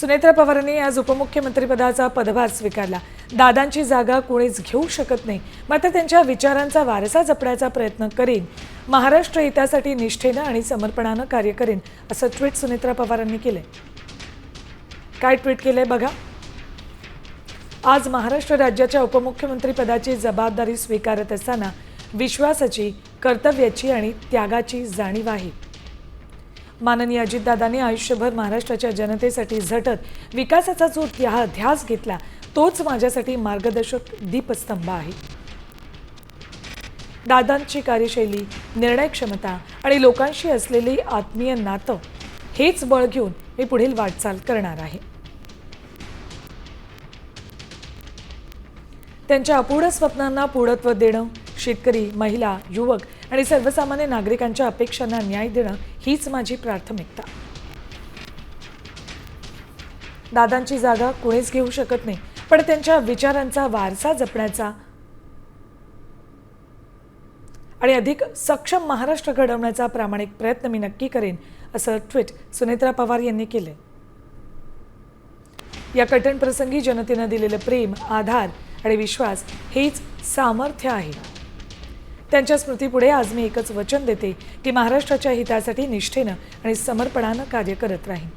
सुनेत्रा पवारांनी आज उपमुख्यमंत्रीपदाचा पदभार स्वीकारला। दादांची जागा कोणीच घेऊ शकत नाही, मात्र त्यांच्या विचारांचा वारसा जपण्याचा प्रयत्न करीन। महाराष्ट्र हितासाठी निष्ठेनं आणि समर्पणानं कार्य करीन, असं ट्विट सुनेत्रा पवारांनी केलंय। काय ट्विट केलंय बघा। आज महाराष्ट्र राज्याच्या उपमुख्यमंत्रीपदाची जबाबदारी स्वीकारत असताना विश्वासाची, कर्तव्याची आणि त्यागाची जाणीव आहे। माननीय अजितदादांनी आयुष्यभर महाराष्ट्राच्या जनतेसाठी झटत विकासाचा जो ध्यास घेतला, तोच माझ्यासाठी मार्गदर्शक दीपस्तंभ आहे। दादांची कार्यशैली, निर्णय क्षमता आणि लोकांशी असलेली आत्मीय नातं हेच बळ घेऊन मी पुढील वाटचाल करणार आहे। त्यांच्या अपूर्ण स्वप्नांना पूर्णत्व देणं, शेतकरी, महिला, युवक आणि सर्वसामान्य नागरिकांच्या अपेक्षांना न्याय देणं हीच माझी प्राथमिकता। दादांची जागा कोणीच घेऊ शकत नाही, पण त्यांच्या विचारांचा वारसा जपण्याचा आणि अधिक सक्षम महाराष्ट्र घडवण्याचा प्रामाणिक प्रयत्न मी नक्की करेन, असं ट्विट सुनेत्रा पवार यांनी केले। या कठीण प्रसंगी जनतेनं दिलेलं प्रेम, आधार आणि विश्वास हेच सामर्थ्य आहे। त्यांच्या स्मृतीपुढे आज मी एकच वचन देते की महाराष्ट्राच्या हितासाठी निष्ठेनं आणि समर्पणानं कार्य करत राहीन।